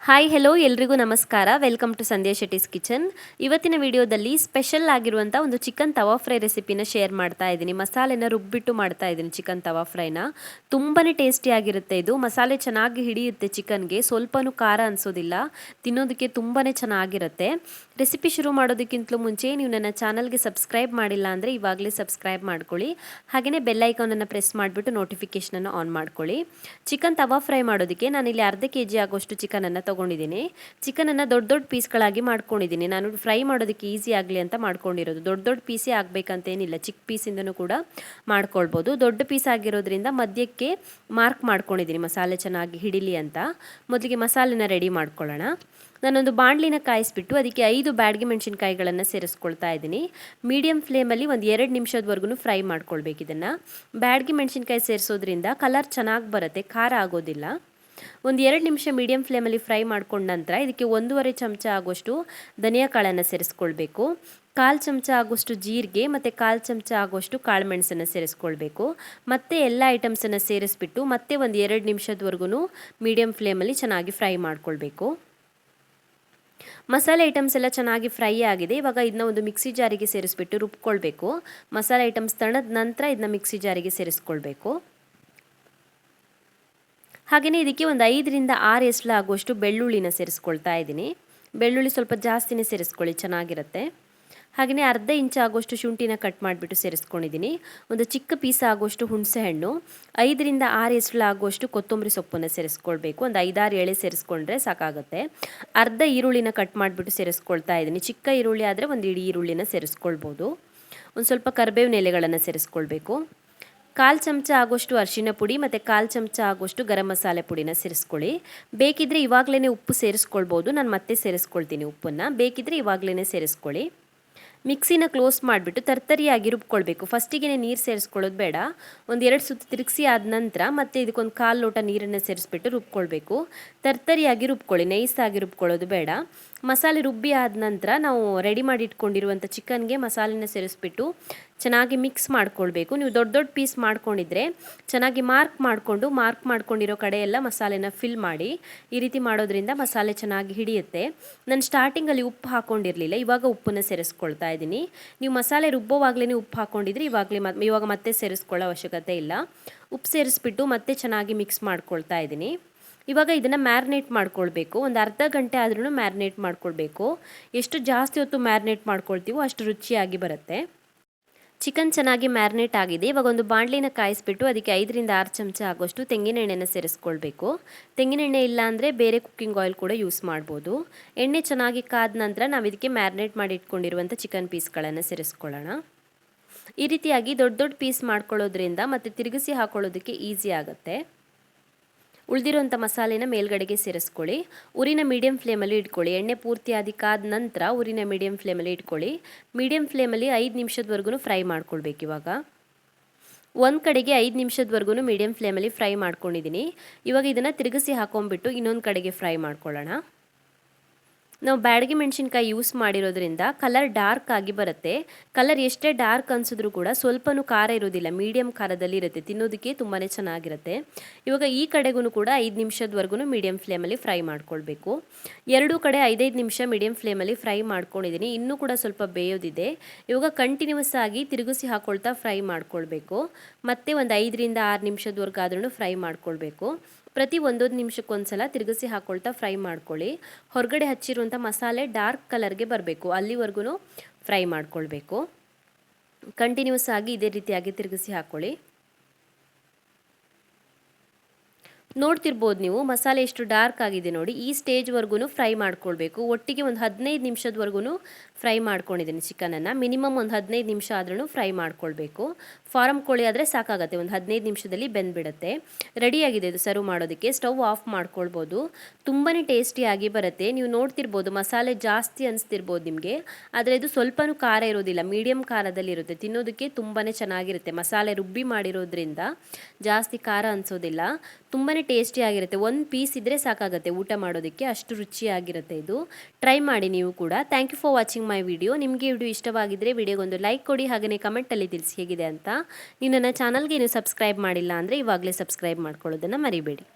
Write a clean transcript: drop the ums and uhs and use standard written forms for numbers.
Hi hello ಎಲ್ರಿಗೂ ನಮಸ್ಕಾರ. Welcome to Sandhya Shetty's kitchen. ಇವತ್ತಿನ ವಿಡಿಯೋದಲ್ಲಿ ಸ್ಪೆಷಲ್ ಆಗಿರುವಂಥ ಒಂದು ಚಿಕನ್ ತವಾ ಫ್ರೈ ರೆಸಿಪಿನ ಶೇರ್ ಮಾಡ್ತಾ ಇದ್ದೀನಿ. ಮಸಾಲೆನ ರುಬ್ಬಿಟ್ಟು ಮಾಡ್ತಾ ಇದ್ದೀನಿ ಚಿಕನ್ ತವಾ ಫ್ರೈನ. ತುಂಬಾ ಟೇಸ್ಟಿಯಾಗಿರುತ್ತೆ ಇದು. ಮಸಾಲೆ ಚೆನ್ನಾಗಿ ಹಿಡಿಯುತ್ತೆ ಚಿಕನ್ಗೆ, ಸ್ವಲ್ಪನೂ ಖಾರ ಅನಿಸೋದಿಲ್ಲ. ತಿನ್ನೋದಕ್ಕೆ ತುಂಬಾ ಚೆನ್ನಾಗಿರುತ್ತೆ. ರೆಸಿಪಿ ಶುರು ಮಾಡೋದಕ್ಕಿಂತಲೂ ಮುಂಚೆ ನೀವು ನನ್ನ ಚಾನಲ್ಗೆ ಸಬ್ಸ್ಕ್ರೈಬ್ ಮಾಡಿಲ್ಲ ಅಂದರೆ ಇವಾಗಲೇ ಸಬ್ಸ್ಕ್ರೈಬ್ ಮಾಡ್ಕೊಳ್ಳಿ. ಹಾಗೆಯೇ ಬೆಲ್ ಐಕಾನನ್ನು ಪ್ರೆಸ್ ಮಾಡಿಬಿಟ್ಟು ನೋಟಿಫಿಕೇಷನನ್ನು ಆನ್ ಮಾಡ್ಕೊಳ್ಳಿ. ಚಿಕನ್ ತವಾ ಫ್ರೈ ಮಾಡೋದಕ್ಕೆ ನಾನಿಲ್ಲಿ ಅರ್ಧ kg ಆಗೋಷ್ಟು ಚಿಕನನ್ನು ತೊಗೊಂಡಿದ್ದೀನಿ. ಚಿಕನನ್ನು ದೊಡ್ಡ ದೊಡ್ಡ ಪೀಸ್ಗಳಾಗಿ ಮಾಡ್ಕೊಂಡಿದ್ದೀನಿ. ನಾನು ಫ್ರೈ ಮಾಡೋದಕ್ಕೆ ಈಸಿ ಆಗಲಿ ಅಂತ ಮಾಡ್ಕೊಂಡಿರೋದು. ದೊಡ್ಡ ದೊಡ್ಡ ಪೀಸೇ ಆಗಬೇಕಂತೇನಿಲ್ಲ, ಚಿಕ್ಕ ಪೀಸಿಂದನೂ ಕೂಡ ಮಾಡ್ಕೊಳ್ಬೋದು. ದೊಡ್ಡ ಪೀಸ್ ಆಗಿರೋದ್ರಿಂದ ಮಧ್ಯಕ್ಕೆ ಮಾರ್ಕ್ ಮಾಡ್ಕೊಂಡಿದ್ದೀನಿ ಮಸಾಲೆ ಚೆನ್ನಾಗಿ ಹಿಡಿಲಿ ಅಂತ. ಮೊದಲಿಗೆ ಮಸಾಲೆನ ರೆಡಿ ಮಾಡ್ಕೊಳ್ಳೋಣ. ನಾನೊಂದು ಬಾಣಲಿನ ಕಾಯಿಸ್ಬಿಟ್ಟು ಅದಕ್ಕೆ 5 ಬ್ಯಾಡಗಿ ಮೆಣಸಿನ್ಕಾಯಿಗಳನ್ನು ಸೇರಿಸ್ಕೊಳ್ತಾ ಇದ್ದೀನಿ. ಮೀಡಿಯಂ ಫ್ಲೇಮಲ್ಲಿ ಒಂದು 2 ನಿಮಿಷದವರೆಗೂ ಫ್ರೈ ಮಾಡ್ಕೊಳ್ಬೇಕು. ಇದನ್ನು ಬ್ಯಾಡಗಿ ಮೆಣಸಿನ್ಕಾಯಿ ಸೇರಿಸೋದ್ರಿಂದ ಕಲರ್ ಚೆನ್ನಾಗಿ ಬರುತ್ತೆ, ಖಾರ ಆಗೋದಿಲ್ಲ. ಒಂದು 2 ನಿಮಿಷ ಮೀಡಿಯಂ ಫ್ಲೇಮಲ್ಲಿ ಫ್ರೈ ಮಾಡ್ಕೊಂಡ ನಂತರ ಇದಕ್ಕೆ 1.5 ಚಮಚ ಆಗೋಷ್ಟು ಧನಿಯಾ ಕಾಳನ್ನು ಸೇರಿಸ್ಕೊಳ್ಬೇಕು. 1/4 ಚಮಚ ಆಗೋಷ್ಟು ಜೀರಿಗೆ ಮತ್ತು 1/4 ಚಮಚ ಆಗೋಷ್ಟು ಕಾಳುಮೆಣಸನ್ನು ಸೇರಿಸ್ಕೊಳ್ಬೇಕು. ಮತ್ತೆ ಎಲ್ಲ ಐಟಮ್ಸನ್ನು ಸೇರಿಸ್ಬಿಟ್ಟು ಮತ್ತೆ ಒಂದು 2 ನಿಮಿಷದವರೆಗೂ ಮೀಡಿಯಂ ಫ್ಲೇಮಲ್ಲಿ ಚೆನ್ನಾಗಿ ಫ್ರೈ ಮಾಡ್ಕೊಳ್ಬೇಕು. ಮಸಾಲೆ ಐಟಮ್ಸ್ ಎಲ್ಲ ಚೆನ್ನಾಗಿ ಫ್ರೈ ಆಗಿದೆ. ಇವಾಗ ಇದನ್ನ ಒಂದು ಮಿಕ್ಸಿ ಜಾರಿಗೆ ಸೇರಿಸ್ಬಿಟ್ಟು ರುಬ್ಕೊಳ್ಬೇಕು. ಮಸಾಲೆ ಐಟಮ್ಸ್ ತಣ್ಣದ ನಂತರ ಇದನ್ನ ಮಿಕ್ಸಿ ಜಾರಿಗೆ ಸೇರಿಸ್ಕೊಳ್ಬೇಕು. ಹಾಗೆಯೇ ಇದಕ್ಕೆ ಒಂದು 5ರಿಂದ 6 ಎಸಳು ಆಗುವಷ್ಟು ಬೆಳ್ಳುಳ್ಳಿನ ಸೇರಿಸ್ಕೊಳ್ತಾ ಇದ್ದೀನಿ. ಬೆಳ್ಳುಳ್ಳಿ ಸ್ವಲ್ಪ ಜಾಸ್ತಿನೇ ಸೇರಿಸ್ಕೊಳ್ಳಿ, ಚೆನ್ನಾಗಿರುತ್ತೆ. ಹಾಗೆಯೇ ಅರ್ಧ ಇಂಚ್ ಆಗೋಷ್ಟು ಶುಂಠಿನ ಕಟ್ ಮಾಡಿಬಿಟ್ಟು ಸೇರಿಸ್ಕೊಂಡಿದ್ದೀನಿ. ಒಂದು ಚಿಕ್ಕ ಪೀಸ್ ಆಗೋಷ್ಟು ಹುಣಸೆ ಹಣ್ಣು, 5ರಿಂದ 6 ಎಸಳು ಆಗುವಷ್ಟು ಕೊತ್ತಂಬರಿ ಸೊಪ್ಪನ್ನು ಸೇರಿಸ್ಕೊಳ್ಬೇಕು. ಒಂದು 5-6 ಎಳೆ ಸೇರಿಸ್ಕೊಂಡ್ರೆ ಸಾಕಾಗುತ್ತೆ. ಅರ್ಧ ಈರುಳ್ಳಿನ ಕಟ್ ಮಾಡಿಬಿಟ್ಟು ಸೇರಿಸ್ಕೊಳ್ತಾ ಇದ್ದೀನಿ. ಚಿಕ್ಕ ಈರುಳ್ಳಿ ಆದರೆ ಒಂದು ಇಡೀ ಈರುಳ್ಳಿನ ಸೇರಿಸ್ಕೊಳ್ಬೋದು. ಒಂದು ಸ್ವಲ್ಪ ಕರಿಬೇವಿನ ಎಲೆಗಳನ್ನು ಸೇರಿಸ್ಕೊಳ್ಬೇಕು. 1/4 ಚಮಚ ಆಗೋಷ್ಟು ಅರಿಶಿನ ಪುಡಿ ಮತ್ತು 1/4 ಚಮಚ ಆಗೋಷ್ಟು ಗರಂ ಮಸಾಲೆ ಪುಡಿನ ಸೇರಿಸ್ಕೊಳ್ಳಿ. ಬೇಕಿದ್ದರೆ ಇವಾಗಲೇ ಉಪ್ಪು ಸೇರಿಸ್ಕೊಳ್ಬೋದು. ನಾನು ಮತ್ತೆ ಸೇರಿಸ್ಕೊಳ್ತೀನಿ ಉಪ್ಪನ್ನು. ಬೇಕಿದ್ದರೆ ಇವಾಗಲೇ ಸೇರಿಸ್ಕೊಳ್ಳಿ. ಮಿಕ್ಸಿನ ಕ್ಲೋಸ್ ಮಾಡಿಬಿಟ್ಟು ತರ್ತರಿಯಾಗಿ ರುಬ್ಕೊಳ್ಬೇಕು. ಫಸ್ಟಿಗೆ ನೀರು ಸೇರಿಸ್ಕೊಳ್ಳೋದು ಬೇಡ. ಒಂದು 2 ಸುತ್ತು ತಿರುಗಿಸಿ ಆದ ನಂತರ ಮತ್ತೆ ಇದಕ್ಕೊಂದು 1/4 ಲೋಟ ನೀರನ್ನು ಸೇರಿಸ್ಬಿಟ್ಟು ರುಬ್ಕೊಳ್ಬೇಕು. ತರ್ತರಿಯಾಗಿ ರುಬ್ಕೊಳ್ಳಿ, ನೈಸಾಗಿ ರುಬ್ಕೊಳ್ಳೋದು ಬೇಡ. ಮಸಾಲೆ ರುಬ್ಬಿ ಆದ ನಂತರ ನಾವು ರೆಡಿ ಮಾಡಿ ಇಟ್ಕೊಂಡಿರುವಂಥ ಚಿಕನ್ಗೆ ಮಸಾಲೆನ ಸೇರಿಸ್ಬಿಟ್ಟು ಚೆನ್ನಾಗಿ ಮಿಕ್ಸ್ ಮಾಡ್ಕೊಳ್ಬೇಕು. ನೀವು ದೊಡ್ಡ ದೊಡ್ಡ ಪೀಸ್ ಮಾಡ್ಕೊಂಡಿದ್ರೆ ಚೆನ್ನಾಗಿ ಮಾರ್ಕ್ ಮಾಡ್ಕೊಂಡಿರೋ ಕಡೆ ಎಲ್ಲ ಮಸಾಲೆನ ಫಿಲ್ ಮಾಡಿ. ಈ ರೀತಿ ಮಾಡೋದ್ರಿಂದ ಮಸಾಲೆ ಚೆನ್ನಾಗಿ ಹಿಡಿಯುತ್ತೆ. ನಾನು ಸ್ಟಾರ್ಟಿಂಗಲ್ಲಿ ಉಪ್ಪು ಹಾಕ್ಕೊಂಡಿರಲಿಲ್ಲ, ಇವಾಗ ಉಪ್ಪನ್ನು ಸೇರಿಸ್ಕೊಳ್ತಾ ಇದ್ದೀನಿ. ನೀವು ಮಸಾಲೆ ರುಬ್ಬೋವಾಗಲೇ ಉಪ್ಪು ಹಾಕ್ಕೊಂಡಿದ್ರೆ ಇವಾಗ ಮತ್ತೆ ಸೇರಿಸ್ಕೊಳ್ಳೋ ಅವಶ್ಯಕತೆ ಇಲ್ಲ. ಉಪ್ಪು ಸೇರಿಸ್ಬಿಟ್ಟು ಮತ್ತೆ ಚೆನ್ನಾಗಿ ಮಿಕ್ಸ್ ಮಾಡ್ಕೊಳ್ತಾ ಇದ್ದೀನಿ. ಇವಾಗ ಇದನ್ನು ಮ್ಯಾರಿನೇಟ್ ಮಾಡ್ಕೊಳ್ಬೇಕು. ಒಂದು ಅರ್ಧ ಗಂಟೆ ಆದ್ರೂ ಮ್ಯಾರಿನೇಟ್ ಮಾಡ್ಕೊಳ್ಬೇಕು. ಎಷ್ಟು ಜಾಸ್ತಿ ಹೊತ್ತು ಮ್ಯಾರಿನೇಟ್ ಮಾಡ್ಕೊಳ್ತೀವೋ ಅಷ್ಟು ರುಚಿಯಾಗಿ ಬರುತ್ತೆ. ಚಿಕನ್ ಚೆನ್ನಾಗಿ ಮ್ಯಾರಿನೇಟ್ ಆಗಿದೆ. ಇವಾಗ ಒಂದು ಬಾಣಲಿನ ಕಾಯಿಸ್ಬಿಟ್ಟು ಅದಕ್ಕೆ 5ರಿಂದ 6 ಚಮಚ ಆಗೋಷ್ಟು ತೆಂಗಿನ ಎಣ್ಣೆನ ಸೇರಿಸ್ಕೊಳ್ಬೇಕು. ತೆಂಗಿನ ಎಣ್ಣೆ ಇಲ್ಲ ಅಂದರೆ ಬೇರೆ ಕುಕ್ಕಿಂಗ್ ಆಯಿಲ್ ಕೂಡ ಯೂಸ್ ಮಾಡ್ಬೋದು. ಎಣ್ಣೆ ಚೆನ್ನಾಗಿ ಕಾದ ನಂತರ ನಾವು ಇದಕ್ಕೆ ಮ್ಯಾರಿನೇಟ್ ಮಾಡಿ ಇಟ್ಕೊಂಡಿರುವಂಥ ಚಿಕನ್ ಪೀಸ್ಗಳನ್ನು ಸೇರಿಸ್ಕೊಳ್ಳೋಣ. ಈ ರೀತಿಯಾಗಿ ದೊಡ್ಡ ದೊಡ್ಡ ಪೀಸ್ ಮಾಡ್ಕೊಳ್ಳೋದ್ರಿಂದ ಮತ್ತು ತಿರುಗಿಸಿ ಹಾಕೊಳ್ಳೋದಕ್ಕೆ ಈಸಿ ಆಗುತ್ತೆ. ಉಳಿದಿರೋಂಥ ಮಸಾಲೆನ ಮೇಲ್ಗಡೆಗೆ ಸೇರಿಸ್ಕೊಳ್ಳಿ. ಉರಿನ ಮೀಡಿಯಂ ಫ್ಲೇಮಲ್ಲಿ ಇಟ್ಕೊಳ್ಳಿ. ಎಣ್ಣೆ ಪೂರ್ತಿ ಕಾದ ನಂತರ ಉರಿನ ಮೀಡಿಯಂ ಫ್ಲೇಮಲ್ಲಿ ಇಟ್ಕೊಳ್ಳಿ. ಮೀಡಿಯಂ ಫ್ಲೇಮಲ್ಲಿ 5 ನಿಮಿಷದವರೆಗೂ ಫ್ರೈ ಮಾಡ್ಕೊಳ್ಬೇಕು. ಇವಾಗ ಒಂದು ಕಡೆಗೆ 5 ನಿಮಿಷದವರೆಗೂ ಮೀಡಿಯಂ ಫ್ಲೇಮಲ್ಲಿ ಫ್ರೈ ಮಾಡ್ಕೊಂಡಿದ್ದೀನಿ. ಇವಾಗ ಇದನ್ನು ತಿರುಗಿಸಿ ಹಾಕೊಂಡ್ಬಿಟ್ಟು ಇನ್ನೊಂದು ಕಡೆಗೆ ಫ್ರೈ ಮಾಡ್ಕೊಳ್ಳೋಣ. ನಾವು ಬ್ಯಾಡಗಿ ಮೆಣಸಿನ್ಕಾಯಿ ಯೂಸ್ ಮಾಡಿರೋದ್ರಿಂದ ಕಲರ್ ಡಾರ್ಕ್ ಆಗಿ ಬರುತ್ತೆ. ಕಲರ್ ಎಷ್ಟೇ ಡಾರ್ಕ್ ಅನಿಸಿದ್ರೂ ಕೂಡ ಸ್ವಲ್ಪನೂ ಖಾರ ಇರೋದಿಲ್ಲ, ಮೀಡಿಯಂ ಖಾರದಲ್ಲಿ ಇರುತ್ತೆ. ತಿನ್ನೋದಕ್ಕೆ ತುಂಬಾ ಚೆನ್ನಾಗಿರುತ್ತೆ. ಇವಾಗ ಈ ಕಡೆಗೂ ಕೂಡ 5 ನಿಮಿಷದವರೆಗೂ ಮೀಡಿಯಂ ಫ್ಲೇಮಲ್ಲಿ ಫ್ರೈ ಮಾಡ್ಕೊಳ್ಬೇಕು. ಎರಡೂ ಕಡೆ 5-5 ನಿಮಿಷ ಮೀಡಿಯಂ ಫ್ಲೇಮಲ್ಲಿ ಫ್ರೈ ಮಾಡ್ಕೊಂಡಿದ್ದೀನಿ. ಇನ್ನೂ ಕೂಡ ಸ್ವಲ್ಪ ಬೇಯೋದಿದೆ. ಇವಾಗ ಕಂಟಿನ್ಯೂಸ್ ಆಗಿ ತಿರುಗಿಸಿ ಹಾಕೊಳ್ತಾ ಫ್ರೈ ಮಾಡ್ಕೊಳ್ಬೇಕು. ಮತ್ತೆ ಒಂದು 5ರಿಂದ 6 ನಿಮಿಷದವರೆಗಾದ್ರೂ ಫ್ರೈ ಮಾಡ್ಕೊಳ್ಬೇಕು. ಪ್ರತಿ 1-1 ನಿಮಿಷಕ್ಕೊಂದ್ಸಲ ತಿರುಗಿಸಿ ಹಾಕೊಳ್ತಾ ಫ್ರೈ ಮಾಡ್ಕೊಳ್ಳಿ. ಹೊರಗಡೆ ಹಚ್ಚಿರುವಂಥ ಮಸಾಲೆ ಡಾರ್ಕ್ ಕಲರ್ಗೆ ಬರಬೇಕು, ಅಲ್ಲಿವರೆಗೂ ಫ್ರೈ ಮಾಡ್ಕೊಳ್ಬೇಕು. ಕಂಟಿನ್ಯೂಸ್ ಆಗಿ ಇದೇ ರೀತಿಯಾಗಿ ತಿರುಗಿಸಿ ಹಾಕ್ಕೊಳ್ಳಿ. ನೋಡ್ತಿರ್ಬೋದು ನೀವು ಮಸಾಲೆ ಎಷ್ಟು ಡಾರ್ಕ್ ಆಗಿದೆ ನೋಡಿ. ಈ ಸ್ಟೇಜ್ವರೆಗೂ ಫ್ರೈ ಮಾಡ್ಕೊಳ್ಬೇಕು. ಒಟ್ಟಿಗೆ ಒಂದು 15 ನಿಮಿಷದವರೆಗೂ ಫ್ರೈ ಮಾಡ್ಕೊಂಡಿದ್ದೀನಿ ಚಿಕನನ್ನು. ಮಿನಿಮಮ್ ಒಂದು 15 ನಿಮಿಷ ಆದ್ರೂ ಫ್ರೈ ಮಾಡ್ಕೊಳ್ಬೇಕು. ಫಾರಮ್ ಕೋಳಿ ಆದರೆ ಸಾಕಾಗುತ್ತೆ, ಒಂದು 15 ನಿಮಿಷದಲ್ಲಿ ಬೆಂದ್ಬಿಡುತ್ತೆ. ರೆಡಿಯಾಗಿದೆ ಇದು ಸರ್ವ್ ಮಾಡೋದಕ್ಕೆ. ಸ್ಟವ್ ಆಫ್ ಮಾಡ್ಕೊಳ್ಬೋದು. ತುಂಬಾ ಟೇಸ್ಟಿಯಾಗಿ ಬರುತ್ತೆ. ನೀವು ನೋಡ್ತಿರ್ಬೋದು ಮಸಾಲೆ ಜಾಸ್ತಿ ಅನಿಸ್ತಿರ್ಬೋದು ನಿಮಗೆ, ಆದರೆ ಇದು ಸ್ವಲ್ಪನೂ ಖಾರ ಇರೋದಿಲ್ಲ, ಮೀಡಿಯಂ ಖಾರದಲ್ಲಿ ಇರುತ್ತೆ. ತಿನ್ನೋದಕ್ಕೆ ತುಂಬಾ ಚೆನ್ನಾಗಿರುತ್ತೆ. ಮಸಾಲೆ ರುಬ್ಬಿ ಮಾಡಿರೋದ್ರಿಂದ ಜಾಸ್ತಿ ಖಾರ ಅನಿಸೋದಿಲ್ಲ. ತುಂಬಾ ಟೇಸ್ಟಿಯಾಗಿರುತ್ತೆ. ಒಂದು ಪೀಸ್ ಇದ್ದರೆ ಸಾಕಾಗುತ್ತೆ ಊಟ ಮಾಡೋದಕ್ಕೆ, ಅಷ್ಟು ರುಚಿಯಾಗಿರುತ್ತೆ ಇದು. ಟ್ರೈ ಮಾಡಿ ನೀವು ಕೂಡ. Thank you for watching my video. ನಿಮಗೆ ವಿಡಿಯೋ ಇಷ್ಟವಾಗಿದ್ದರೆ ವಿಡಿಯೋಗೊಂದು ಲೈಕ್ ಕೊಡಿ. ಹಾಗೆಯೇ ಕಮೆಂಟಲ್ಲಿ ತಿಳಿಸಿ ಹೇಗಿದೆ ಅಂತ. ನೀವು ನನ್ನ ಚಾನಲ್ಗೆ ಇನ್ನೂ ಸಬ್ಸ್ಕ್ರೈಬ್ ಮಾಡಿಲ್ಲ ಅಂದರೆ ಇವಾಗಲೇ ಸಬ್ಸ್ಕ್ರೈಬ್ ಮಾಡ್ಕೊಳ್ಳೋದನ್ನು ಮರಿಬೇಡಿ.